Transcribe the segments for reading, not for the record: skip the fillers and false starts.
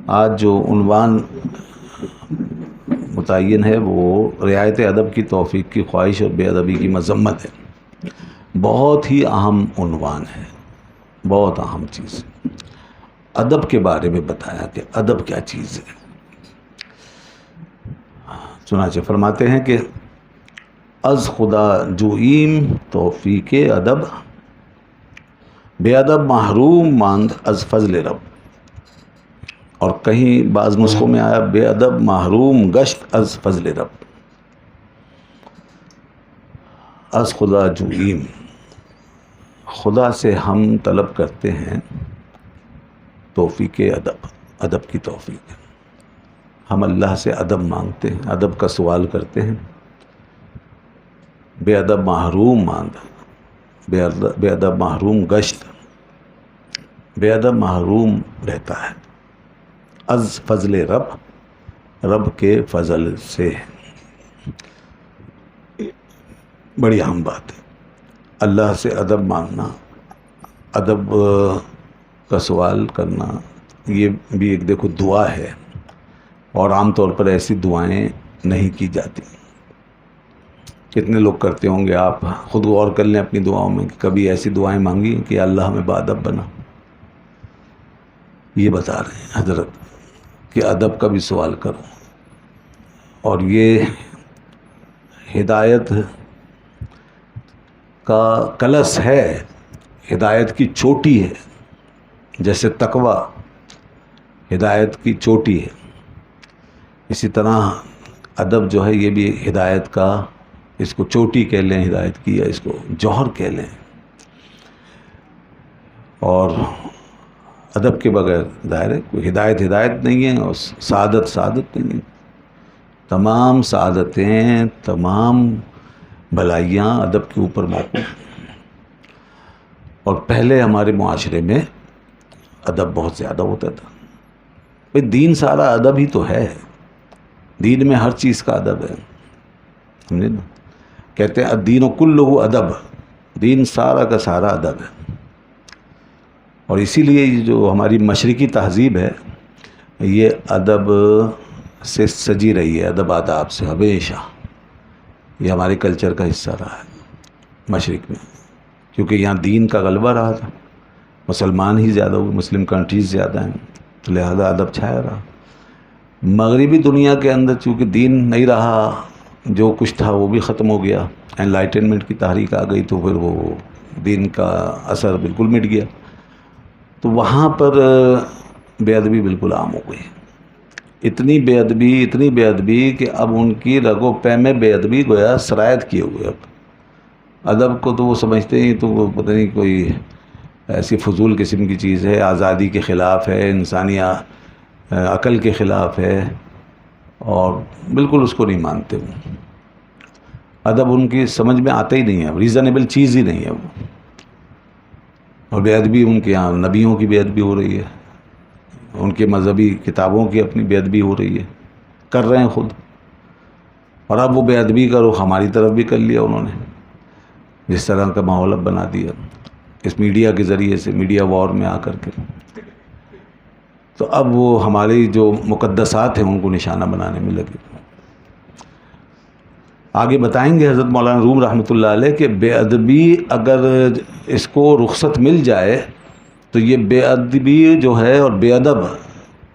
آج جو عنوان متعین ہے وہ رعایت ادب کی توفیق کی خواہش اور بے ادبی کی مذمت ہے۔ بہت ہی اہم عنوان ہے، بہت اہم چیز ہے۔ ادب کے بارے میں بتایا کہ ادب کیا چیز ہے۔ چنانچہ فرماتے ہیں کہ از خدا جوئیم توفیق ادب، بے ادب محروم ماند از فضل رب۔ اور کہیں بعض نسخوں میں آیا بے ادب محروم گشت از فضل رب۔ از خدا جوئیم، خدا سے ہم طلب کرتے ہیں توفیق ادب، ادب کی توفیق۔ ہم اللہ سے ادب مانگتے ہیں، ادب کا سوال کرتے ہیں۔ بے ادب محروم ماند، بے ادب محروم گشت، بے ادب محروم رہتا ہے از فضل رب، رب کے فضل سے۔ بڑی اہم بات ہے، اللہ سے ادب مانگنا، ادب کا سوال کرنا، یہ بھی ایک دیکھو دعا ہے، اور عام طور پر ایسی دعائیں نہیں کی جاتی۔ کتنے لوگ کرتے ہوں گے، آپ خود غور کر لیں اپنی دعاؤں میں کہ کبھی ایسی دعائیں مانگی کہ اللہ ہمیں باادب بنا۔ یہ بتا رہے ہیں حضرت کہ ادب کا بھی سوال کرو، اور یہ ہدایت کا کلس ہے، ہدایت کی چوٹی ہے، جیسے تقوی ہدایت کی چوٹی ہے، اسی طرح ادب جو ہے یہ بھی ہدایت کا، اس کو چوٹی کہہ لیں ہدایت کی، یا اس کو جوہر کہہ لیں۔ اور ادب کے بغیر ظاہر ہے کوئی ہدایت ہدایت نہیں ہے، اور سعادت سعادت نہیں ہے۔ تمام سعادتیں، تمام بھلائیاں ادب کے اوپر موقوف ہیں۔ اور پہلے ہمارے معاشرے میں ادب بہت زیادہ ہوتا تھا۔ بھئی دین سارا ادب ہی تو ہے، دین میں ہر چیز کا ادب ہے، سمجھے نا؟ کہتے ہیں الدین کلہ ادب، دین سارا کا سارا ادب ہے۔ اور اسی لیے یہ جو ہماری مشرقی تہذیب ہے یہ ادب سے سجی رہی ہے، ادب آداب سے ہمیشہ، یہ ہمارے کلچر کا حصہ رہا ہے مشرق میں، کیونکہ یہاں دین کا غلبہ رہا تھا، مسلمان ہی زیادہ ہوئے، مسلم کنٹریز زیادہ ہیں، تو لہذا ادب چھایا رہا۔ مغربی دنیا کے اندر چونکہ دین نہیں رہا، جو کچھ تھا وہ بھی ختم ہو گیا، انلائٹنمنٹ کی تحریک آ گئی، تو پھر وہ دین کا اثر بالکل مٹ گیا، تو وہاں پر بے ادبی بالکل عام ہو گئی۔ اتنی بے ادبی کہ اب ان کی رگ و پے میں بے ادبی گویا سرایت کیے ہوئے۔ اب ادب کو تو وہ سمجھتے ہیں تو وہ پتہ نہیں کوئی ایسی فضول قسم کی چیز ہے، آزادی کے خلاف ہے، انسانی عقل کے خلاف ہے، اور بالکل اس کو نہیں مانتے وہ۔ ادب ان کی سمجھ میں آتا ہی نہیں ہے، ریزنیبل چیز ہی نہیں ہے وہ۔ اور بے ادبی ان کے یہاں نبیوں کی بے ادبی ہو رہی ہے، ان کے مذہبی کتابوں کی اپنی بے ادبی ہو رہی ہے، کر رہے ہیں خود۔ اور اب وہ بے ادبی کا رخ ہماری طرف بھی کر لیا انہوں نے، جس طرح کا ماحول اب بنا دیا اس میڈیا کے ذریعے سے، میڈیا وار میں آ کر کے۔ تو اب وہ ہماری جو مقدسات ہیں ان کو نشانہ بنانے میں لگے۔ آگے بتائیں گے حضرت مولانا روم رحمۃ اللہ علیہ کہ بے ادبی اگر اس کو رخصت مل جائے تو یہ بے ادبی جو ہے اور بے ادب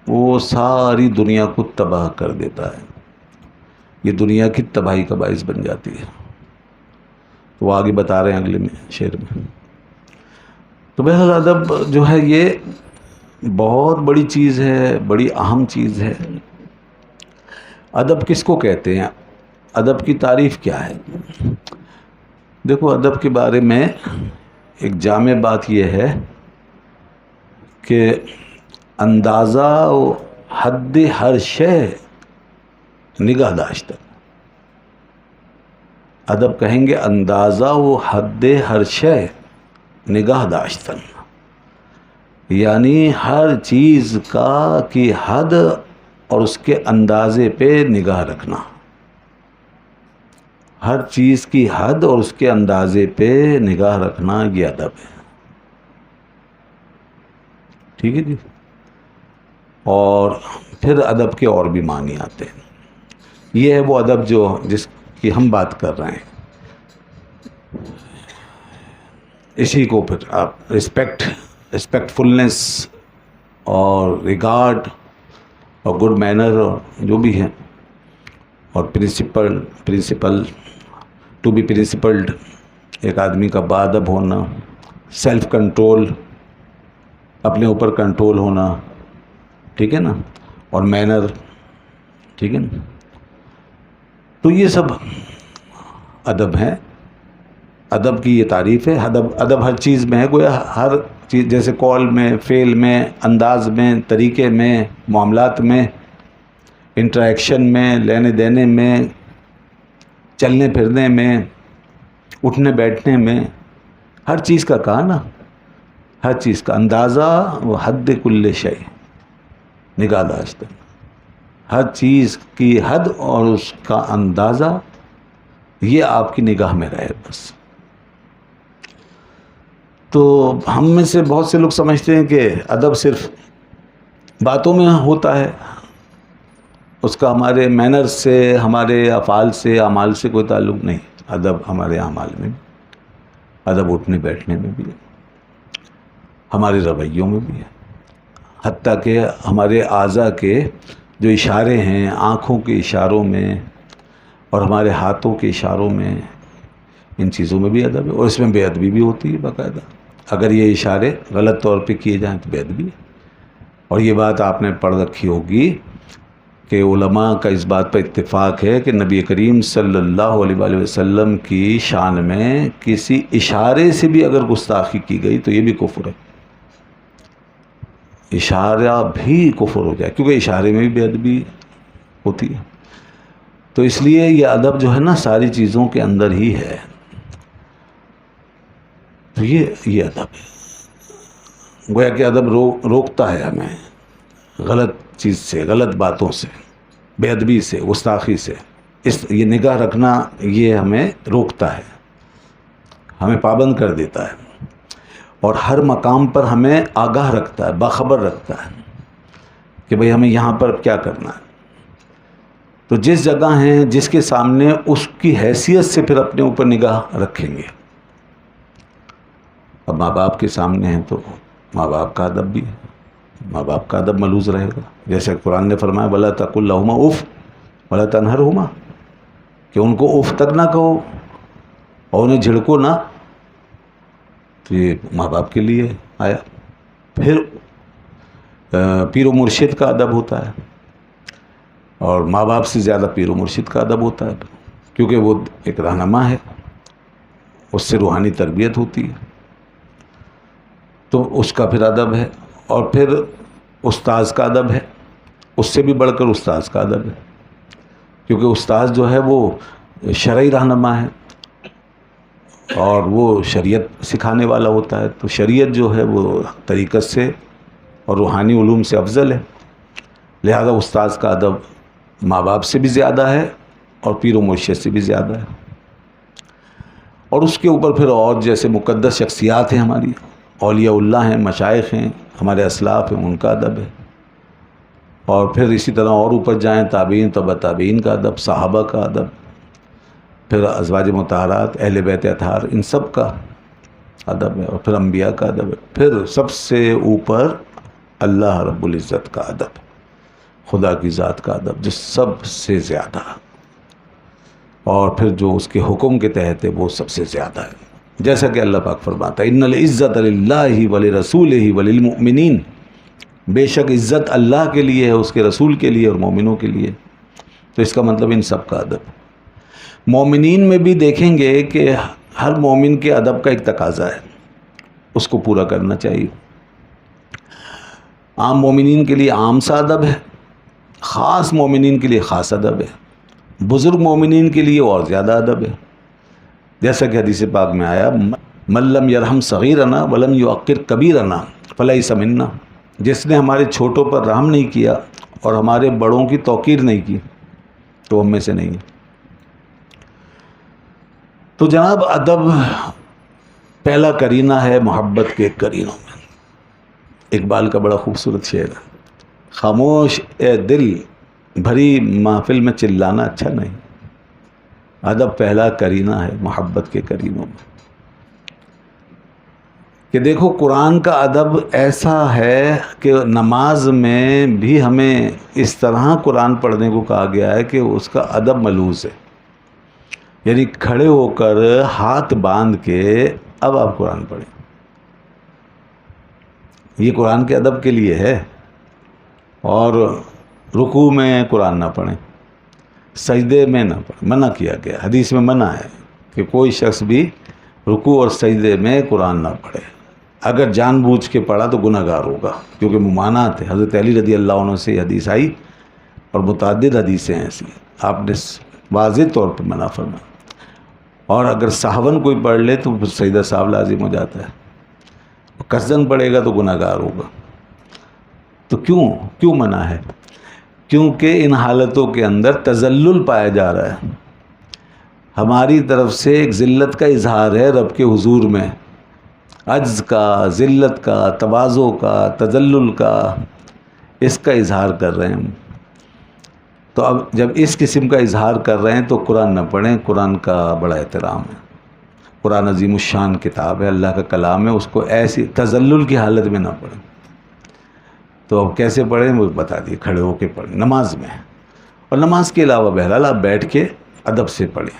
وہ ساری دنیا کو تباہ کر دیتا ہے، یہ دنیا کی تباہی کا باعث بن جاتی ہے۔ تو وہ آگے بتا رہے ہیں اگلے میں شعر میں۔ تو بہرحال ادب جو ہے یہ بہت بڑی چیز ہے، بڑی اہم چیز ہے۔ ادب کس کو کہتے ہیں؟ ادب کی تعریف کیا ہے؟ دیکھو ادب کے بارے میں ایک جامع بات یہ ہے کہ اندازہ و حد ہر شے نگاہ داشتن۔ ادب کہیں گے اندازہ و حد ہر شے نگاہ داشتن، یعنی ہر چیز کا کی حد اور اس کے اندازے پہ نگاہ رکھنا، ہر چیز کی حد اور اس کے اندازے پہ نگاہ رکھنا، یہ ادب ہے۔ ٹھیک ہے جی، اور پھر ادب کے اور بھی معنی آتے ہیں. یہ ہے وہ ادب جس کی ہم بات کر رہے ہیں. اسی کو پھر آپ ریسپیکٹفلنس اور ریگارڈ اور گڈ مینر اور جو بھی ہے، اور پرنسپل ٹو بی پرنسپلڈ، ایک آدمی کا باادب ہونا، سیلف کنٹرول، اپنے اوپر کنٹرول ہونا، ٹھیک ہے نا، اور مینر، ٹھیک ہے نا. تو یہ سب ادب ہے. ادب کی یہ تعریف ہے. ادب ہر چیز میں ہے، گویا ہر چیز، جیسے قول میں، فعل میں، انداز میں، طریقے میں، معاملات میں، انٹریکشن میں، لینے دینے میں، چلنے پھرنے میں، اٹھنے بیٹھنے میں، ہر چیز کا کہا نا، ہر چیز کا اندازہ و حد کل شے، نگاہ داشت، ہر چیز کی حد اور اس کا اندازہ یہ آپ کی نگاہ میں رہے بس. تو ہم میں سے بہت سے لوگ سمجھتے ہیں کہ ادب صرف باتوں میں ہوتا ہے، اس کا ہمارے مینر سے، ہمارے افعال سے، اعمال سے کوئی تعلق نہیں. ادب ہمارے اعمال میں بھی، ادب اٹھنے بیٹھنے میں بھی ہے، ہمارے رویوں میں بھی ہے، حتیٰ کہ ہمارے اعضاء کے جو اشارے ہیں، آنکھوں کے اشاروں میں اور ہمارے ہاتھوں کے اشاروں میں، ان چیزوں میں بھی ادب ہے. اور اس میں بے ادبی بھی ہوتی ہے باقاعدہ. اگر یہ اشارے غلط طور پہ کیے جائیں تو بے ادبی ہے. اور یہ بات آپ نے پڑھ رکھی ہوگی کہ علماء کا اس بات پر اتفاق ہے کہ نبی کریم صلی اللہ علیہ وآلہ وسلم کی شان میں کسی اشارے سے بھی اگر گستاخی کی گئی تو یہ بھی کفر ہے. اشارہ بھی کفر ہو جائے، کیونکہ اشارے میں بھی بے ادبی ہوتی ہے. تو اس لیے یہ ادب جو ہے نا ساری چیزوں کے اندر ہی ہے. تو یہ ادب ہے. گویا کہ ادب روکتا ہے ہمیں غلط چیز سے، غلط باتوں سے، بے ادبی سے، گستاخی سے. یہ نگاہ رکھنا یہ ہمیں روکتا ہے، ہمیں پابند کر دیتا ہے، اور ہر مقام پر ہمیں آگاہ رکھتا ہے، باخبر رکھتا ہے کہ بھئی ہمیں یہاں پر کیا کرنا ہے. تو جس جگہ ہیں، جس کے سامنے، اس کی حیثیت سے پھر اپنے اوپر نگاہ رکھیں گے. اب ماں باپ کے سامنے ہیں تو ماں باپ کا ادب بھی ہے، ماں باپ کا ادب ملوز رہے گا. جیسے قرآن نے فرمایا وَلَا تَقُل لَهُمَا اُفٍّ وَلَا تَنْهَرْهُمَا، کہ ان کو اف تک نہ کہو اور انہیں جھڑکو نہ. تو یہ ماں باپ کے لیے آیا. پھر پیر و مرشد کا ادب ہوتا ہے، اور ماں باپ سے زیادہ پیر و مرشد کا ادب ہوتا ہے، کیونکہ وہ ایک رہنما ہے، اس سے روحانی تربیت ہوتی ہے، تو اس کا پھر ادب ہے. اور پھر استاذ کا ادب ہے، اس سے بھی بڑھ کر استاذ کا ادب ہے، کیونکہ استاذ جو ہے وہ شرعی رہنما ہے اور وہ شریعت سکھانے والا ہوتا ہے. تو شریعت جو ہے وہ طریقت سے اور روحانی علوم سے افضل ہے. لہذا استاذ کا ادب ماں باپ سے بھی زیادہ ہے اور پیر و مرشد سے بھی زیادہ ہے. اور اس کے اوپر پھر اور جیسے مقدس شخصیات ہیں، ہماری اولیاء اللہ ہیں، مشائخ ہیں، ہمارے اسلاف ہیں، ان کا ادب ہے. اور پھر اسی طرح اور اوپر جائیں، تابعین، تبع تابعین کا ادب، صحابہ کا ادب، پھر ازواج مطہرات، اہل بیت اطہار، ان سب کا ادب ہے. اور پھر انبیاء کا ادب ہے. پھر سب سے اوپر اللہ رب العزت کا ادب، خدا کی ذات کا ادب جو سب سے زیادہ، اور پھر جو اس کے حکم کے تحت ہے وہ سب سے زیادہ ہے. جیسا کہ اللہ پاک فرماتا ہے ان العزت للہ ولرسولہ وللمؤمنین، بے شک عزت اللہ کے لیے ہے، اس کے رسول کے لیے اور مومنوں کے لیے. تو اس کا مطلب ان سب کا ادب. مومنین میں بھی دیکھیں گے کہ ہر مومن کے ادب کا ایک تقاضا ہے، اس کو پورا کرنا چاہیے. عام مومنین کے لیے عام سا ادب ہے، خاص مومنین کے لیے خاص ادب ہے، بزرگ مومنین کے لیے اور زیادہ ادب ہے. جیسا کہ حدیث پاک میں آیا من لم یرحم صغیرنا ولم یوقر کبیرنا فلیس منا، جس نے ہمارے چھوٹوں پر رحم نہیں کیا اور ہمارے بڑوں کی توقیر نہیں کی تو ہم میں سے نہیں. تو جناب ادب پہلا کرینہ ہے محبت کے کرینوں میں. اقبال کا بڑا خوبصورت شعر ہے خاموش اے دل بھری محفل میں چلانا اچھا نہیں. ادب پہلا کرینہ ہے محبت کے کرینوں میں. کہ دیکھو قرآن کا ادب ایسا ہے کہ نماز میں بھی ہمیں اس طرح قرآن پڑھنے کو کہا گیا ہے کہ اس کا ادب ملحوظ ہے. یعنی کھڑے ہو کر ہاتھ باندھ کے اب آپ قرآن پڑھیں. یہ قرآن کے ادب کے لیے ہے. اور رکوع میں قرآن نہ پڑھیں, سجدے میں نہ پڑھیں, منع کیا گیا. حدیث میں منع ہے کہ کوئی شخص بھی رکوع اور سجدے میں قرآن نہ پڑھے. اگر جان بوجھ کے پڑھا تو گناہ گار ہوگا, کیونکہ ممانعت ہے. حضرت علی رضی اللہ عنہ سے یہ حدیث آئی اور متعدد حدیثیں ایسی, آپ نے واضح طور پہ منع فرمایا. اور اگر سہون کوئی پڑھ لے تو پھر سجدہ سہو لازم ہو جاتا ہے. قصدن پڑھے گا تو گناہ گار ہوگا. تو کیوں منع ہے؟ کیونکہ ان حالتوں کے اندر تذلل پایا جا رہا ہے. ہماری طرف سے ایک ذلت کا اظہار ہے رب کے حضور میں, عجز کا, ذلت کا, تواضع کا, تذلل کا, اس کا اظہار کر رہے ہیں ہم. تو اب جب اس قسم کا اظہار کر رہے ہیں تو قرآن نہ پڑھیں. قرآن کا بڑا احترام ہے. قرآن عظیم الشان کتاب ہے, اللہ کا کلام ہے, اس کو ایسی تذلل کی حالت میں نہ پڑھیں. تو اب کیسے پڑھیں وہ بتا دیے, کھڑے ہو کے پڑھیں نماز میں. اور نماز کے علاوہ بہرحال آپ بیٹھ کے ادب سے پڑھیں.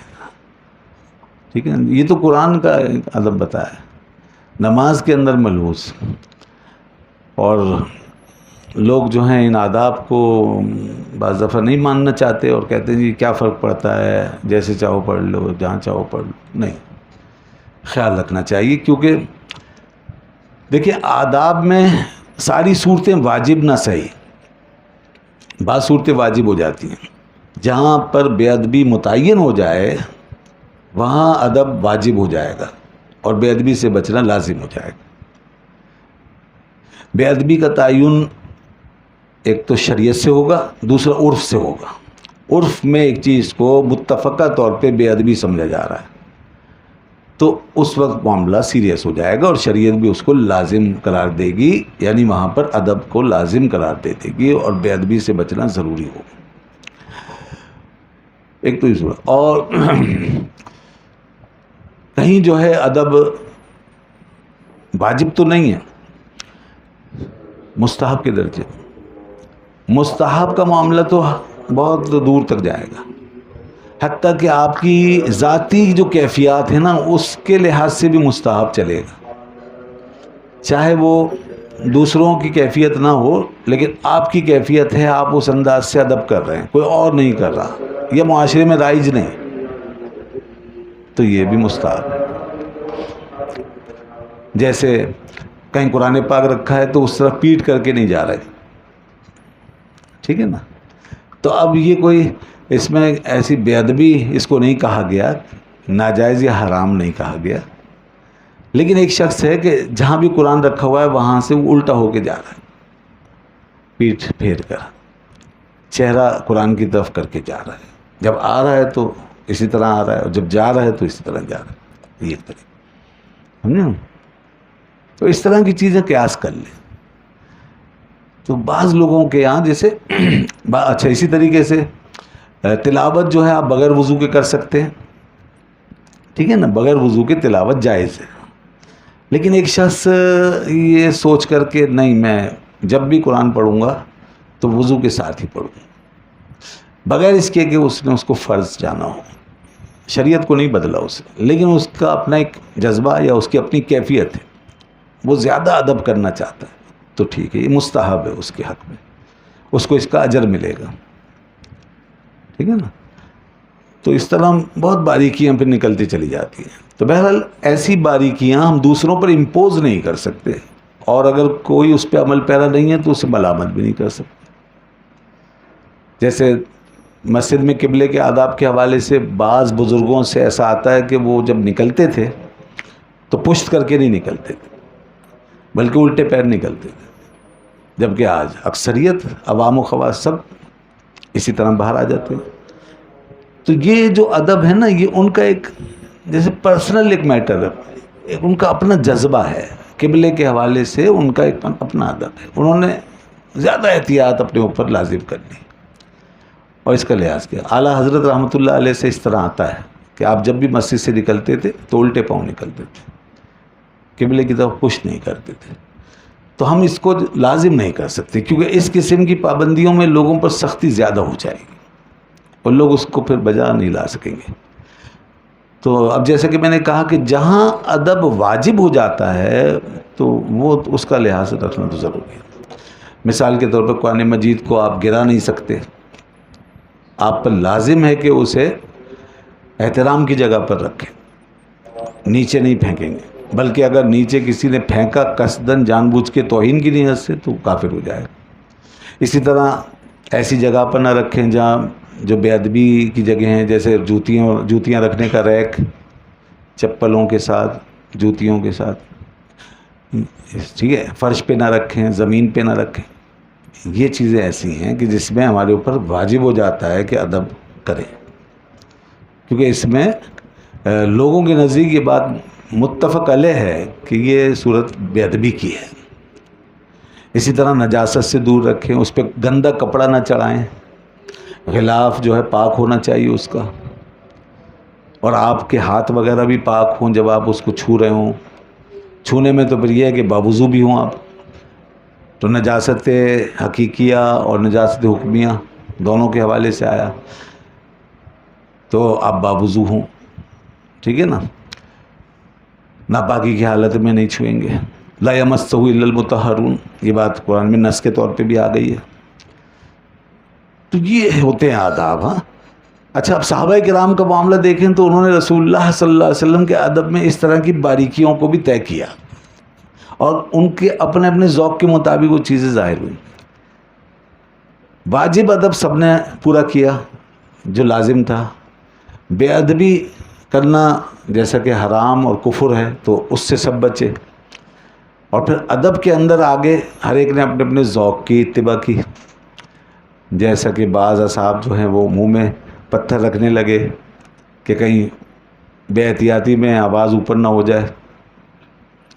ٹھیک ہے, یہ تو قرآن کا ادب بتایا ہے, نماز کے اندر ملحوظ. اور لوگ جو ہیں ان آداب کو بعض دفعہ نہیں ماننا چاہتے اور کہتے ہیں جی کیا فرق پڑتا ہے, جیسے چاہو پڑھ لو, جہاں چاہو پڑھ لو. نہیں, خیال رکھنا چاہیے. کیونکہ دیکھیں آداب میں ساری صورتیں واجب نہ صحیح, بعض صورتیں واجب ہو جاتی ہیں. جہاں پر بے ادبی متعین ہو جائے وہاں ادب واجب ہو جائے گا اور بے ادبی سے بچنا لازم ہو جائے گا. بے ادبی کا تعین ایک تو شریعت سے ہوگا, دوسرا عرف سے ہوگا. عرف میں ایک چیز کو متفقہ طور پہ بے ادبی سمجھا جا رہا ہے تو اس وقت معاملہ سیریس ہو جائے گا اور شریعت بھی اس کو لازم قرار دے گی, یعنی وہاں پر ادب کو لازم قرار دے دے گی اور بے ادبی سے بچنا ضروری ہوگا. ایک تو یہ صورت. اور کہیں جو ہے ادب واجب تو نہیں ہے, مستحب کے درجے. مستحب کا معاملہ تو بہت دور تک جائے گا, حتیٰ کہ آپ کی ذاتی جو کیفیات ہیں نا اس کے لحاظ سے بھی مستحب چلے گا. چاہے وہ دوسروں کی کیفیت نہ ہو, لیکن آپ کی کیفیت ہے, آپ اس انداز سے ادب کر رہے ہیں, کوئی اور نہیں کر رہا, یہ معاشرے میں رائج نہیں, تو یہ بھی مستحب ہے. جیسے کہیں قرآن پاک رکھا ہے تو اس طرح پیٹ کر کے نہیں جا رہے, ٹھیک ہے نا. تو اب یہ کوئی اس میں ایسی بے ادبی اس کو نہیں کہا گیا, ناجائز یا حرام نہیں کہا گیا. لیکن ایک شخص ہے کہ جہاں بھی قرآن رکھا ہوا ہے وہاں سے وہ الٹا ہو کے جا رہا ہے, پیٹھ پھیر کر, چہرہ قرآن کی طرف کر کے جا رہا ہے. جب آ رہا ہے تو اسی طرح آ رہا ہے, اور جب جا رہا ہے تو اسی طرح جا رہا ہے. یہ طریقہ سمجھے. تو اس طرح کی چیزیں قیاس کر لیں. تو بعض لوگوں کے یہاں جیسے اچھا اسی طریقے سے تلاوت جو ہے آپ بغیر وضو کے کر سکتے ہیں, ٹھیک ہے نا, بغیر وضو کے تلاوت جائز ہے. لیکن ایک شخص یہ سوچ کر کے نہیں میں جب بھی قرآن پڑھوں گا تو وضو کے ساتھ ہی پڑھوں گا, بغیر اس کے کہ اس نے اس کو فرض جانا ہو, شریعت کو نہیں بدلا اس نے, لیکن اس کا اپنا ایک جذبہ یا اس کی اپنی کیفیت ہے, وہ زیادہ ادب کرنا چاہتا ہے, تو ٹھیک ہے, یہ مستحب ہے اس کے حق میں, اس کو اس کا اجر ملے گا, ٹھیک ہے نا. تو اس طرح بہت باریکیاں پھر نکلتی چلی جاتی ہیں. تو بہرحال ایسی باریکیاں ہم دوسروں پر امپوز نہیں کر سکتے, اور اگر کوئی اس پہ عمل پیرا نہیں ہے تو اسے ملامت بھی نہیں کر سکتے. جیسے مسجد میں قبلے کے آداب کے حوالے سے بعض بزرگوں سے ایسا آتا ہے کہ وہ جب نکلتے تھے تو پشت کر کے نہیں نکلتے تھے, بلکہ الٹے پیر نکلتے تھے, جبکہ آج اکثریت عوام و خواص سب اسی طرح باہر آ جاتے ہیں. تو یہ جو ادب ہے نا, یہ ان کا ایک جیسے پرسنل ایک میٹر ہے, ان کا اپنا جذبہ ہے, قبلے کے حوالے سے ان کا ایک اپنا ادب ہے. انہوں نے زیادہ احتیاط اپنے اوپر لازم کرنی اور اس کا لحاظ کیا. اعلیٰ حضرت رحمۃ اللہ علیہ سے اس طرح آتا ہے کہ آپ جب بھی مسجد سے نکلتے تھے تو الٹے پاؤں نکلتے تھے, قبلے کی طرف پش نہیں کرتے تھے. تو ہم اس کو لازم نہیں کر سکتے کیونکہ اس قسم کی پابندیوں میں لوگوں پر سختی زیادہ ہو جائے گی اور لوگ اس کو پھر بجا نہیں لا سکیں گے. تو اب جیسا کہ میں نے کہا کہ جہاں ادب واجب ہو جاتا ہے تو وہ اس کا لحاظ رکھنا تو ضروری ہے. مثال کے طور پر قرآن مجید کو آپ گرا نہیں سکتے, آپ پر لازم ہے کہ اسے احترام کی جگہ پر رکھیں, نیچے نہیں پھینکیں گے, بلکہ اگر نیچے کسی نے پھینکا قصدن جان بوجھ کے توہین کی نیت سے تو کافر ہو جائے. اسی طرح ایسی جگہ پر نہ رکھیں جہاں جو بے ادبی کی جگہ ہیں, جیسے جوتیاں رکھنے کا ریک چپلوں کے ساتھ, جوتیوں کے ساتھ, ٹھیک ہے, فرش پہ نہ رکھیں, زمین پہ نہ رکھیں. یہ چیزیں ایسی ہیں کہ جس میں ہمارے اوپر واجب ہو جاتا ہے کہ ادب کریں, کیونکہ اس میں لوگوں کے نزدیک یہ بات متفق علیہ ہے کہ یہ صورت بے ادبی کی ہے. اسی طرح نجاست سے دور رکھیں, اس پہ گندا کپڑا نہ چڑھائیں, غلاف جو ہے پاک ہونا چاہیے اس کا, اور آپ کے ہاتھ وغیرہ بھی پاک ہوں جب آپ اس کو چھو رہے ہوں. چھونے میں تو پھر یہ ہے کہ باوضو بھی ہوں آپ, تو نجاست حقیقیہ اور نجاست حکمیہ دونوں کے حوالے سے آیا, تو آپ باوضو ہوں, ٹھیک ہے نا, ناپاکی کی حالت میں نہیں چھوئیں گے. لا یمسہ الا المطہرون, یہ بات قرآن میں نص کے طور پہ بھی آ گئی ہے. تو یہ ہوتے ہیں آداب. ہاں اچھا, اب صحابہ کرام کا معاملہ دیکھیں تو انہوں نے رسول اللہ صلی اللہ علیہ وسلم کے ادب میں اس طرح کی باریکیوں کو بھی طے کیا, اور ان کے اپنے اپنے ذوق کے مطابق وہ چیزیں ظاہر ہوئیں. واجب ادب سب نے پورا کیا جو لازم تھا. بے ادبی کرنا جیسا کہ حرام اور کفر ہے تو اس سے سب بچے. اور پھر ادب کے اندر آگے ہر ایک نے اپنے اپنے ذوق کی اتباع کی. جیسا کہ بعض اصحاب جو ہیں وہ منہ میں پتھر رکھنے لگے کہ کہیں بے احتیاطی میں آواز اوپر نہ ہو جائے,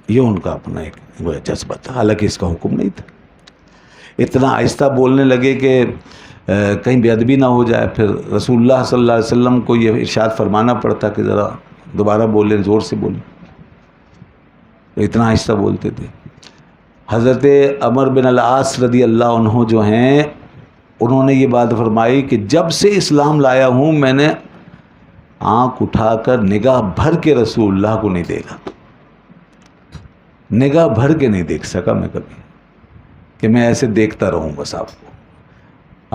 یہ ان کا اپنا ایک وہ جذبہ تھا, حالانکہ اس کا حکم نہیں تھا. اتنا آہستہ بولنے لگے کہ کہیں بے ادبی نہ ہو جائے, پھر رسول اللہ صلی اللہ علیہ وسلم کو یہ ارشاد فرمانا پڑتا کہ ذرا دوبارہ بولیں, زور سے بولیں. اتنا آہستہ بولتے تھے. حضرت عمر بن العاص رضی اللہ عنہ جو ہیں, انہوں نے یہ بات فرمائی کہ جب سے اسلام لایا ہوں میں نے آنکھ اٹھا کر نگاہ بھر کے رسول اللہ کو نہیں دیکھا, نگاہ بھر کے نہیں دیکھ سکا میں کبھی, کہ میں ایسے دیکھتا رہوں بس آپ کو.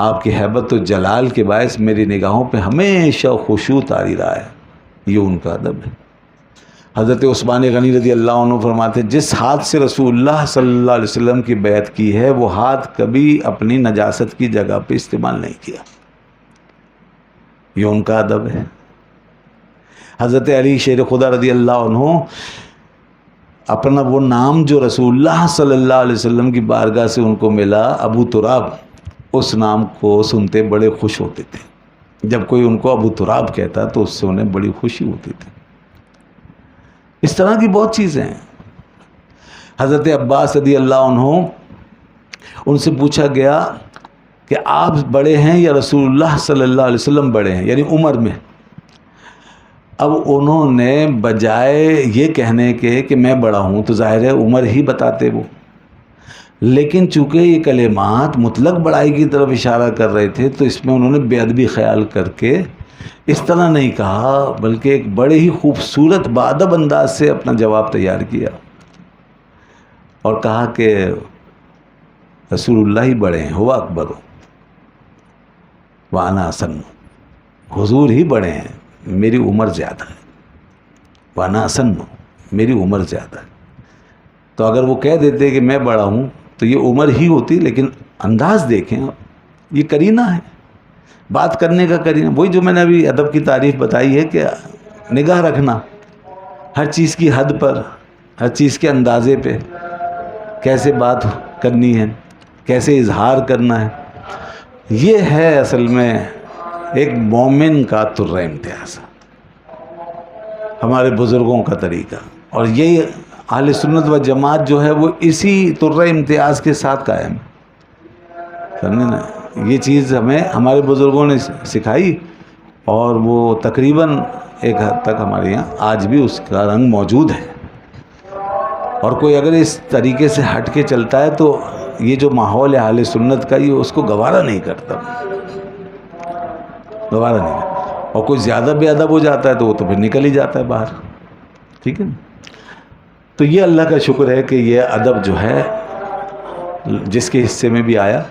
آپ کی ہیبت و جلال کے باعث میری نگاہوں پہ ہمیشہ خشوع طاری رہا ہے. یہ ان کا ادب ہے. حضرت عثمان غنی رضی اللہ عنہ فرماتے جس ہاتھ سے رسول اللہ صلی اللہ علیہ وسلم کی بیعت کی ہے وہ ہاتھ کبھی اپنی نجاست کی جگہ پہ استعمال نہیں کیا. یہ ان کا ادب ہے. حضرت علی شیر خدا رضی اللہ عنہ اپنا وہ نام جو رسول اللہ صلی اللہ علیہ وسلم کی بارگاہ سے ان کو ملا, ابو تراب, اس نام کو سنتے بڑے خوش ہوتے تھے. جب کوئی ان کو ابو تراب کہتا تو اس سے انہیں بڑی خوشی ہوتی تھی. اس طرح کی بہت چیزیں ہیں. حضرت عباس رضی اللہ عنہ, ان سے پوچھا گیا کہ آپ بڑے ہیں یا رسول اللہ صلی اللہ علیہ وسلم بڑے ہیں, یعنی عمر میں. اب انہوں نے بجائے یہ کہنے کے کہ میں بڑا ہوں تو ظاہر ہے عمر ہی بتاتے وہ, لیکن چونکہ یہ کلمات مطلق بڑائی کی طرف اشارہ کر رہے تھے تو اس میں انہوں نے بے ادبی خیال کر کے اس طرح نہیں کہا, بلکہ ایک بڑے ہی خوبصورت بادب انداز سے اپنا جواب تیار کیا اور کہا کہ رسول اللہ ہی بڑے ہیں, ہوا اکبر ہو وانا حسن, حضور ہی بڑے ہیں, میری عمر زیادہ ہے. وانا حسن, میری عمر زیادہ ہے. تو اگر وہ کہہ دیتے کہ میں بڑا ہوں تو یہ عمر ہی ہوتی, لیکن انداز دیکھیں آپ, یہ کرینہ ہے, بات کرنے کا کرینہ. وہی جو میں نے ابھی ادب کی تعریف بتائی ہے کہ نگاہ رکھنا ہر چیز کی حد پر, ہر چیز کے اندازے پہ, کیسے بات کرنی ہے, کیسے اظہار کرنا ہے. یہ ہے اصل میں ایک مومن کا طرز امتیاز, ہمارے بزرگوں کا طریقہ. اور یہی اہل سنت و جماعت جو ہے وہ اسی طرز امتیاز کے ساتھ قائم. سمجھے نا. یہ چیز ہمیں ہمارے بزرگوں نے سکھائی اور وہ تقریباً ایک حد تک ہمارے یہاں آج بھی اس کا رنگ موجود ہے. اور کوئی اگر اس طریقے سے ہٹ کے چلتا ہے تو یہ جو ماحول ہے اہل سنت کا یہ اس کو گوارا نہیں کرتا، گوارا نہیں کرتا. اور کوئی زیادہ بے ادب ہو جاتا ہے تو وہ تو پھر نکل ہی جاتا ہے باہر. ٹھیک ہے نا. تو یہ اللہ کا شکر ہے کہ یہ ادب جو ہے جس کے حصے میں بھی آیا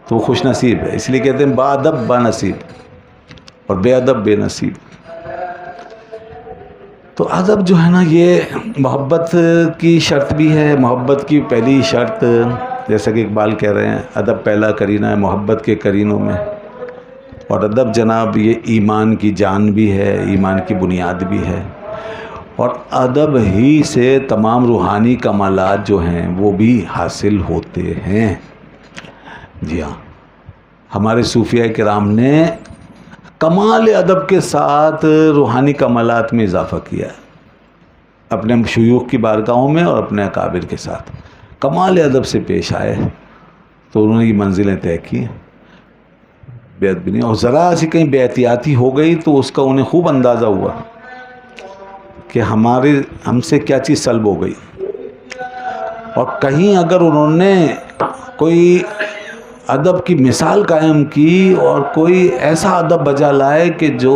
تو وہ خوش نصیب ہے. اس لیے کہتے ہیں با ادب با نصیب اور بے ادب بے نصیب. تو ادب جو ہے نا یہ محبت کی شرط بھی ہے. محبت کی پہلی شرط جیسا کہ اقبال کہہ رہے ہیں ادب پہلا کرینہ ہے محبت کے کرینوں میں. اور ادب جناب یہ ایمان کی جان بھی ہے، ایمان کی بنیاد بھی ہے. اور ادب ہی سے تمام روحانی کمالات جو ہیں وہ بھی حاصل ہوتے ہیں. جی ہاں، ہمارے صوفیاء کرام نے کمال ادب کے ساتھ روحانی کمالات میں اضافہ کیا ہے. اپنے شیوخ کی بارگاہوں میں اور اپنے اکابر کے ساتھ کمال ادب سے پیش آئے تو انہوں نے یہ منزلیں طے کی. بے ادبی نہیں، اور ذرا سی کہیں بے احتیاطی ہو گئی تو اس کا انہیں خوب اندازہ ہوا کہ ہم سے کیا چیز سلب ہو گئی. اور کہیں اگر انہوں نے کوئی ادب کی مثال قائم کی اور کوئی ایسا ادب بجا لائے کہ جو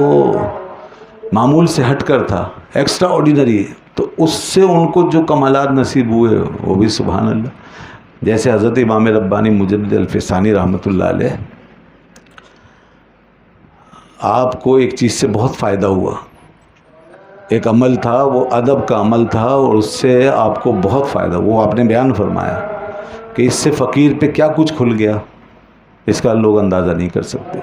معمول سے ہٹ کر تھا، ایکسٹرا آرڈینری، تو اس سے ان کو جو کمالات نصیب ہوئے وہ بھی سبحان اللہ. جیسے حضرت امام ربانی مجدد الفسانی رحمۃ اللہ علیہ، آپ کو ایک چیز سے بہت فائدہ ہوا. ایک عمل تھا، وہ ادب کا عمل تھا، اور اس سے آپ کو بہت فائدہ. وہ آپ نے بیان فرمایا کہ اس سے فقیر پہ کیا کچھ کھل گیا اس کا لوگ اندازہ نہیں کر سکتے.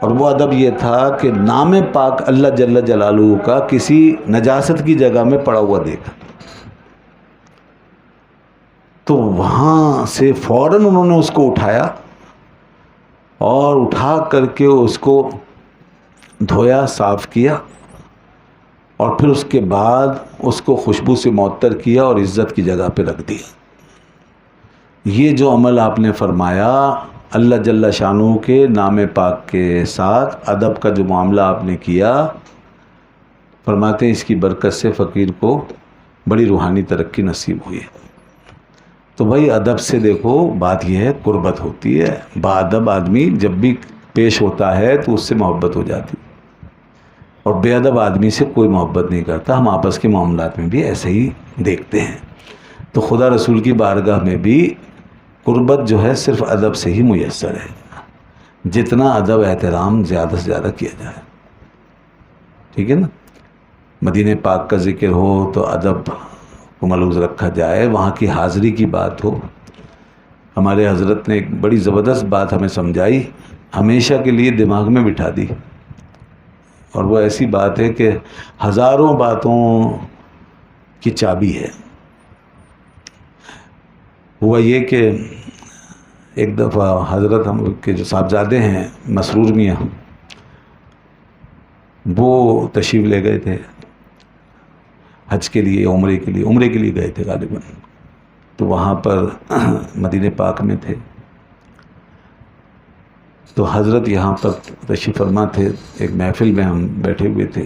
اور وہ ادب یہ تھا کہ نام پاک اللہ جل جلالہ کا کسی نجاست کی جگہ میں پڑا ہوا دیکھا تو وہاں سے فوراً انہوں نے اس کو اٹھایا اور اٹھا کر کے اس کو دھویا، صاف کیا، اور پھر اس کے بعد اس کو خوشبو سے معطر کیا اور عزت کی جگہ پہ رکھ دیا. یہ جو عمل آپ نے فرمایا اللہ جل شانہ کے نام پاک کے ساتھ ادب کا جو معاملہ آپ نے کیا، فرماتے ہیں اس کی برکت سے فقیر کو بڑی روحانی ترقی نصیب ہوئی. تو بھائی ادب سے دیکھو بات یہ ہے قربت ہوتی ہے. با ادب آدمی جب بھی پیش ہوتا ہے تو اس سے محبت ہو جاتی، اور بے ادب آدمی سے کوئی محبت نہیں کرتا. ہم آپس کے معاملات میں بھی ایسے ہی دیکھتے ہیں. تو خدا رسول کی بارگاہ میں بھی قربت جو ہے صرف ادب سے ہی میسر ہے. جتنا ادب احترام زیادہ سے زیادہ کیا جائے. ٹھیک ہے نا. مدینہ پاک کا ذکر ہو تو ادب کو ملحوظ رکھا جائے، وہاں کی حاضری کی بات ہو. ہمارے حضرت نے ایک بڑی زبردست بات ہمیں سمجھائی، ہمیشہ کے لیے دماغ میں بٹھا دی، اور وہ ایسی بات ہے کہ ہزاروں باتوں کی چابی ہے. ہوا یہ کہ ایک دفعہ حضرت ہم کے جو صاحبزادے ہیں مسرور میاں، وہ تشریف لے گئے تھے حج کے لیے، عمرے کے لیے گئے تھے غالباً. تو وہاں پر مدینہ پاک میں تھے. تو حضرت یہاں پر تشریف فرما تھے، ایک محفل میں ہم بیٹھے ہوئے تھے.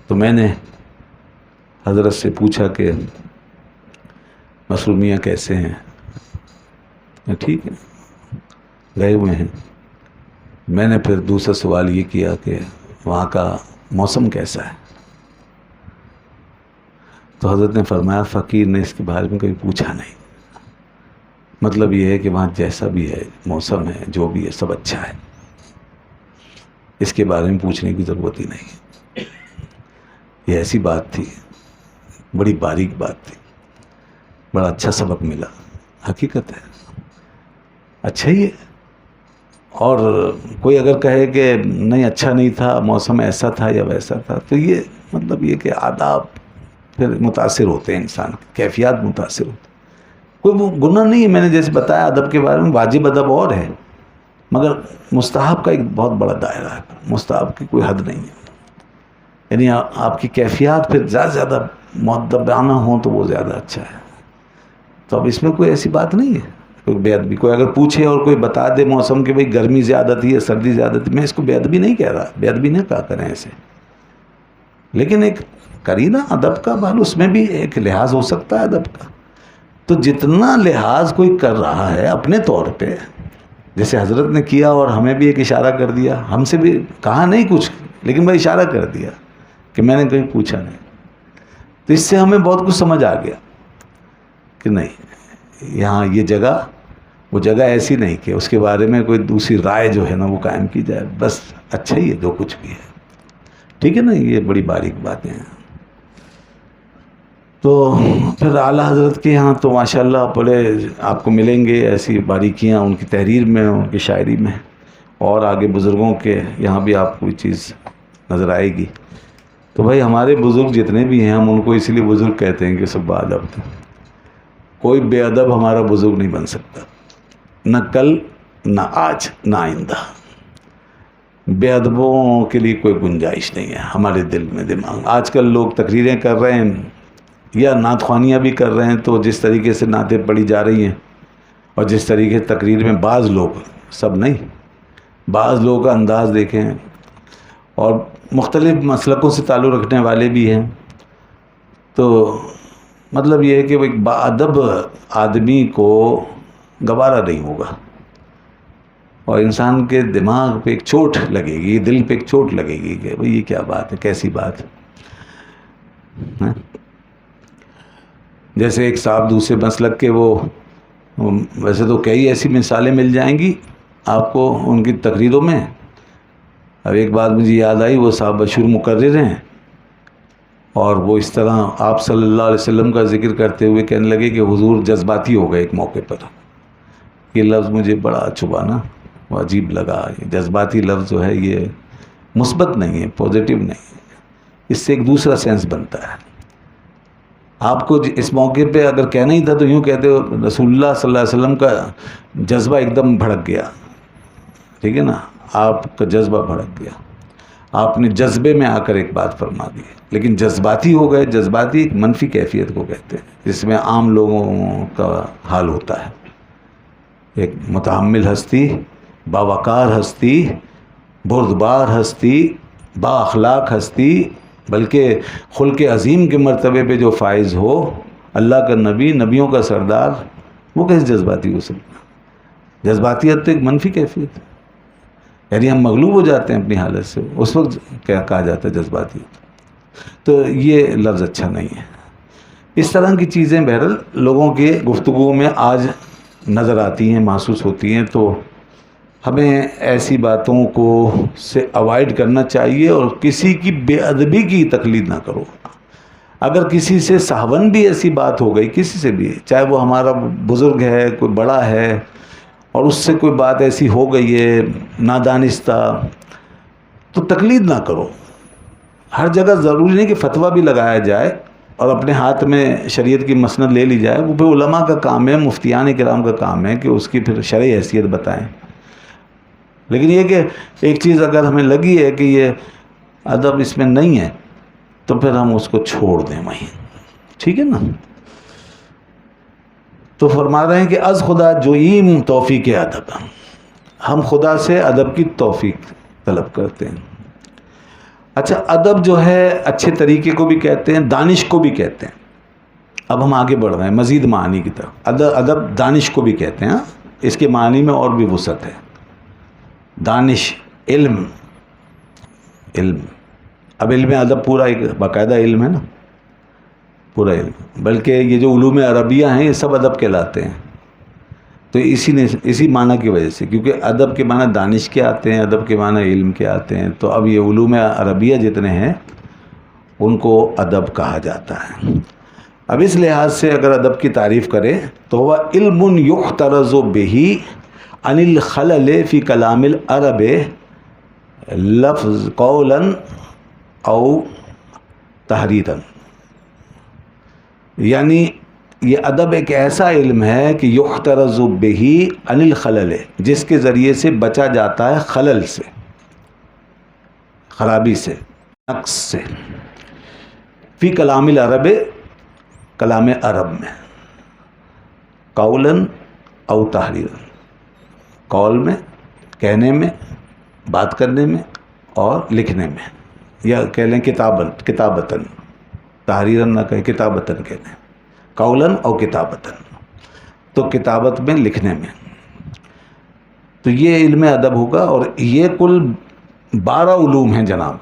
تو میں نے حضرت سے پوچھا کہ مسرور میاں کیسے ہیں؟ ٹھیک ہے، گئے ہوئے ہیں. میں نے پھر دوسرا سوال یہ کیا کہ وہاں کا موسم کیسا ہے؟ تو حضرت نے فرمایا فقیر نے اس کے بارے میں کبھی پوچھا نہیں. مطلب یہ ہے کہ وہاں جیسا بھی ہے موسم ہے، جو بھی ہے سب اچھا ہے، اس کے بارے میں پوچھنے کی ضرورت ہی نہیں. یہ ایسی بات تھی، بڑی باریک بات تھی، بڑا اچھا سبق ملا. حقیقت ہے اچھا ہی ہے. اور کوئی اگر کہے کہ نہیں اچھا نہیں تھا، موسم ایسا تھا یا ویسا تھا، تو یہ مطلب یہ کہ آداب پھر متاثر ہوتے ہیں، انسان کی کیفیات متاثر ہوتے ہیں. کوئی وہ گناہ نہیں ہے. میں نے جیسے بتایا ادب کے بارے میں، واجب ادب اور ہے، مگر مستحب کا ایک بہت بڑا دائرہ ہے. مستحب کی کوئی حد نہیں ہے. یعنی آپ کی کیفیات پھر زیادہ سے زیادہ مؤدبانہ ہوں تو وہ زیادہ اچھا ہے. تو اب اس میں کوئی ایسی بات نہیں ہے. کوئی بے ادبی، کوئی اگر پوچھے اور کوئی بتا دے موسم کہ بھئی گرمی زیادہ تھی یا سردی زیادہ تھی، میں اس کو بے ادبی نہیں کہہ رہا، بے ادبی نہ کہا کریں ایسے، لیکن ایک کرینہ ادب کا، بھال اس میں بھی ایک لحاظ ہو سکتا ہے ادب کا. تو جتنا لحاظ کوئی کر رہا ہے اپنے طور پہ، جیسے حضرت نے کیا اور ہمیں بھی ایک اشارہ کر دیا، ہم سے بھی کہا نہیں کچھ لیکن میں اشارہ کر دیا کہ میں نے کہیں پوچھا نہیں، تو اس سے ہمیں بہت کچھ سمجھ آ گیا کہ نہیں یہاں یہ جگہ وہ جگہ ایسی نہیں کہ اس کے بارے میں کوئی دوسری رائے جو ہے نا وہ قائم کی جائے، بس اچھا ہی ہے جو کچھ بھی ہے، ٹھیک ہے نا. یہ بڑی باریک باتیں ہیں. تو پھر اعلیٰ حضرت کے یہاں تو ماشاءاللہ بڑے آپ کو ملیں گے ایسی باریکیاں ان کی تحریر میں، ان کی شاعری میں، اور آگے بزرگوں کے یہاں بھی آپ کو کوئی چیز نظر آئے گی. تو بھائی ہمارے بزرگ جتنے بھی ہیں ہم ان کو اس لیے بزرگ کہتے ہیں کہ سب باادب تھے. کوئی بے ادب ہمارا بزرگ نہیں بن سکتا، نہ کل نہ آج نہ آئندہ. بے ادبوں کے لیے کوئی گنجائش نہیں ہے ہمارے دل میں دماغ. آج کل لوگ تقریریں کر رہے ہیں یا نعت خوانیاں بھی کر رہے ہیں، تو جس طریقے سے نعتیں پڑھی جا رہی ہیں اور جس طریقے سے تقریر میں بعض لوگ، سب نہیں، بعض لوگوں کا انداز دیکھیں، اور مختلف مسلکوں سے تعلق رکھنے والے بھی ہیں، تو مطلب یہ ہے کہ ایک باادب آدمی کو گوارا نہیں ہوگا، اور انسان کے دماغ پہ ایک چوٹ لگے گی، دل پہ ایک چوٹ لگے گی کہ بھئی یہ کیا بات ہے، کیسی بات ہے. جیسے ایک صاحب دوسرے مسلک کے، وہ ویسے تو کئی ایسی مثالیں مل جائیں گی آپ کو ان کی تقریروں میں. اب ایک بات مجھے یاد آئی، وہ صاحب مشہور مقرر ہیں، اور وہ اس طرح آپ صلی اللہ علیہ وسلم کا ذکر کرتے ہوئے کہنے لگے کہ حضور جذباتی ہو گئے ایک موقع پر. یہ لفظ مجھے بڑا چبھا نا، وہ عجیب لگا. یہ جذباتی لفظ جو ہے یہ مثبت نہیں ہے، پازیٹیو نہیں ہے، اس سے ایک دوسرا سینس بنتا ہے. آپ کو اس موقع پہ اگر کہنا ہی تھا تو یوں کہتے ہو رسول اللہ صلی اللہ علیہ وسلم کا جذبہ ایک دم بھڑک گیا، ٹھیک ہے نا، آپ کا جذبہ بھڑک گیا، آپ نے جذبے میں آ کر ایک بات فرما دی، لیکن جذباتی ہو گئے. جذباتی ایک منفی کیفیت کو کہتے ہیں جس میں عام لوگوں کا حال ہوتا ہے. ایک متحمل ہستی، باوقار ہستی، بردبار ہستی، با اخلاق ہستی، بلکہ خلق عظیم کے مرتبے پہ جو فائز ہو، اللہ کا نبی، نبیوں کا سردار، وہ کیسے جذباتی ہو سکتا؟ جذباتیت تو ایک منفی کیفیت ہے، یعنی ہم مغلوب ہو جاتے ہیں اپنی حالت سے، اس وقت کیا کہا جاتا ہے جذباتیت. تو یہ لفظ اچھا نہیں ہے. اس طرح کی چیزیں بہرحال لوگوں کے گفتگو میں آج نظر آتی ہیں، محسوس ہوتی ہیں، تو ہمیں ایسی باتوں کو سے اوائڈ کرنا چاہیے، اور کسی کی بے ادبی کی تقلید نہ کرو. اگر کسی سے سہون بھی ایسی بات ہو گئی، کسی سے بھی، چاہے وہ ہمارا بزرگ ہے، کوئی بڑا ہے، اور اس سے کوئی بات ایسی ہو گئی ہے نادانستہ، تو تقلید نہ کرو. ہر جگہ ضروری نہیں کہ فتویٰ بھی لگایا جائے اور اپنے ہاتھ میں شریعت کی مسند لے لی جائے. وہ پھر علماء کا کام ہے، مفتیان کرام کا کام ہے کہ اس کی پھر شرعی حیثیت بتائیں. لیکن یہ کہ ایک چیز اگر ہمیں لگی ہے کہ یہ ادب اس میں نہیں ہے تو پھر ہم اس کو چھوڑ دیں وہیں، ٹھیک ہے نا. تو فرما رہے ہیں کہ از خدا جوئیم توفیق ادب، ہم خدا سے ادب کی توفیق طلب کرتے ہیں. اچھا، ادب جو ہے اچھے طریقے کو بھی کہتے ہیں، دانش کو بھی کہتے ہیں. اب ہم آگے بڑھ رہے ہیں مزید معنی کی طرف. ادب دانش کو بھی کہتے ہیں، اس کے معنی میں اور بھی وسعت ہے. دانش علم، اب علم ادب پورا ایک باقاعدہ علم ہے نا، پورا علم. بلکہ یہ جو علوم عربیہ ہیں یہ سب ادب کہلاتے ہیں. تو اسی معنی کی وجہ سے، کیونکہ ادب کے معنی دانش کے آتے ہیں، ادب کے معنی علم کے آتے ہیں، تو اب یہ علوم عربیہ جتنے ہیں ان کو ادب کہا جاتا ہے. اب اس لحاظ سے اگر ادب کی تعریف کریں تو وہ علم یخترز بہ عن الخلل فی کلام العرب لفظ قولا او تحریرا. یعنی یہ ادب ایک ایسا علم ہے کہ یخترز بہ عن الخلل، جس کے ذریعے سے بچا جاتا ہے خلل سے، خرابی سے، نقص سے، فی کلام العرب، کلام عرب میں، قولاً او تحریرن، قول میں، کہنے میں، بات کرنے میں اور لکھنے میں، یا کہہ لیں کتابتاً، تحریرن نہ کہیں کتابتاً کہہ لیں، قولاً او کتابتاً، تو کتابت میں، لکھنے میں. تو یہ علم ادب ہوگا. اور یہ کل 12 علوم ہیں جناب.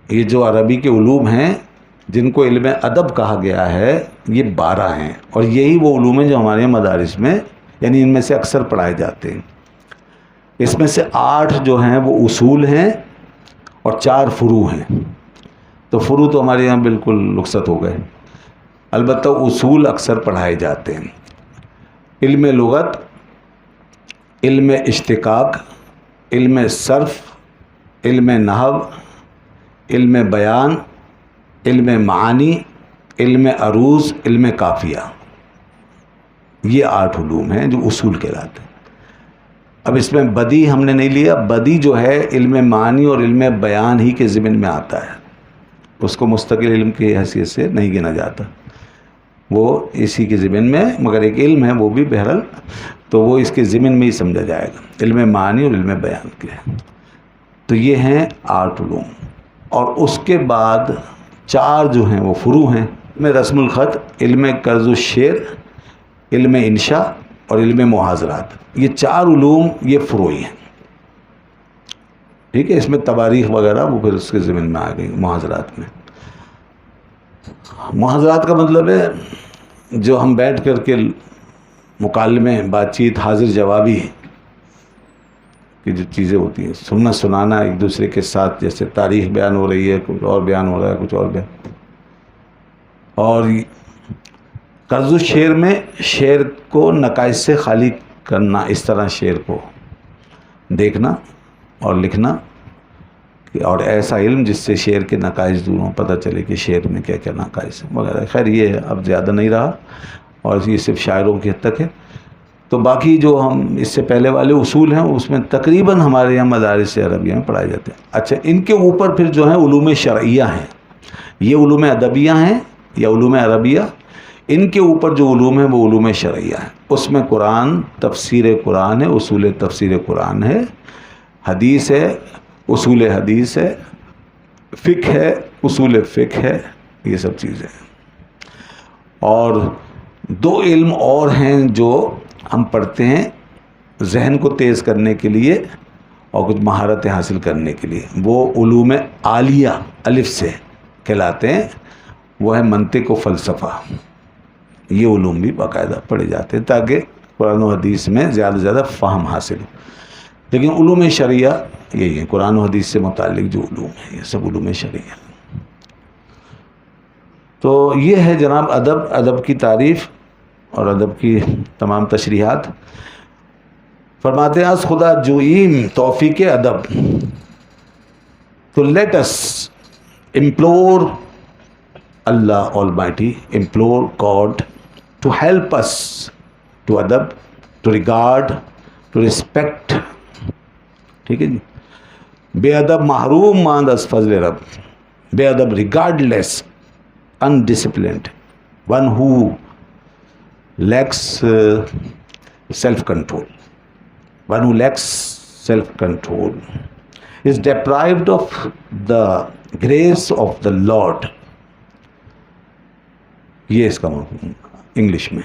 یہ جو عربی کے علوم ہیں جن کو علم ادب کہا گیا ہے یہ 12 ہیں، اور یہی وہ علوم ہیں جو ہمارے مدارس میں یعنی ان میں سے اکثر پڑھائے جاتے ہیں. اس میں سے 8 جو ہیں وہ اصول ہیں اور 4 فروع ہیں. تو فروع تو ہمارے یہاں بالکل رخصت ہو گئے، البتہ اصول اکثر پڑھائے جاتے ہیں. علم لغت، علم اشتقاق، علم صرف، علم نحو، علم بیان، علم معانی، علم عروض، علم قافیہ. یہ 8 علوم ہیں جو اصول کہلاتے ہیں. اب اس میں بدی ہم نے نہیں لیا. بدی جو ہے علم معانی اور علم بیان ہی کے ضمن میں آتا ہے، اس کو مستقل علم کی حیثیت سے نہیں گنا جاتا، وہ اسی کے ضمن میں، مگر ایک علم ہے وہ بھی بہرحال، تو وہ اس کے ضمن میں ہی سمجھا جائے گا، علم معانی اور علم بیان کے. تو یہ ہیں 8 علوم. اور اس کے بعد 4 جو ہیں وہ فروع ہیں. علم رسم الخط، علم قرض الشعر، علم انشاء اور علم محاضرات. یہ 4 علوم یہ فروعی ہیں. ٹھیک ہے. اس میں تواریخ وغیرہ وہ پھر اس کے ضمن میں آ گئی محاضرات میں. محاضرات کا مطلب ہے جو ہم بیٹھ کر کے مکالمے، بات چیت، حاضر جوابی کی جو چیزیں ہوتی ہیں، سننا سنانا ایک دوسرے کے ساتھ، جیسے تاریخ بیان ہو رہی ہے، کچھ اور بیان ہو رہا ہے، کچھ اور بیان. اور قرض الشعر میں شعر کو نقائص سے خالی کرنا، اس طرح شعر کو دیکھنا اور لکھنا، اور ایسا علم جس سے شعر کے نقائص دور ہوں، پتہ چلے کہ شعر میں کیا کیا نقائص ہیں وغیرہ. خیر یہ اب زیادہ نہیں رہا اور یہ صرف شاعروں کی حد تک ہے. تو باقی جو ہم اس سے پہلے والے اصول ہیں اس میں تقریباً ہمارے یہاں مدارس عربیہ میں پڑھائے جاتے ہیں. اچھا، ان کے اوپر پھر جو ہیں علوم شرعیہ ہیں. یہ علوم ادبیہ ہیں یا علوم عربیہ، ان کے اوپر جو علوم ہیں وہ علوم شرعیہ ہیں. اس میں قرآن، تفسیر قرآن ہے، اصول تفسیر قرآن ہے، حدیث ہے، اصول حدیث ہے، فقہ ہے، اصول فقہ ہے، یہ سب چیزیں. اور 2 علم اور ہیں جو ہم پڑھتے ہیں ذہن کو تیز کرنے کے لیے اور کچھ مہارتیں حاصل کرنے کے لیے. وہ علوم عالیہ الف سے کہلاتے ہیں. وہ ہے منطق و فلسفہ. یہ علوم بھی باقاعدہ پڑھے جاتے ہیں تاکہ قرآن و حدیث میں زیادہ سے زیادہ فہم حاصل ہو. لیکن علوم شرعیہ یہی ہے، قرآن و حدیث سے متعلق جو علوم ہیں یہ سب علوم شرعیہ. تو یہ ہے جناب ادب، ادب کی تعریف اور ادب کی تمام تشریحات. فرماتے ہیں از خدا جوئیم توفیق ادب. تو late us implore Allah Almighty, implore God to help us to adab, to regard, to respect. ٹھیک ہے جی. بے ادب محروم ماند از فضل رب. بے ادب regardless, undisciplined, one who lacks self-control. One who lacks self-control is deprived of the grace of the Lord. یہ اس کا انگلش میں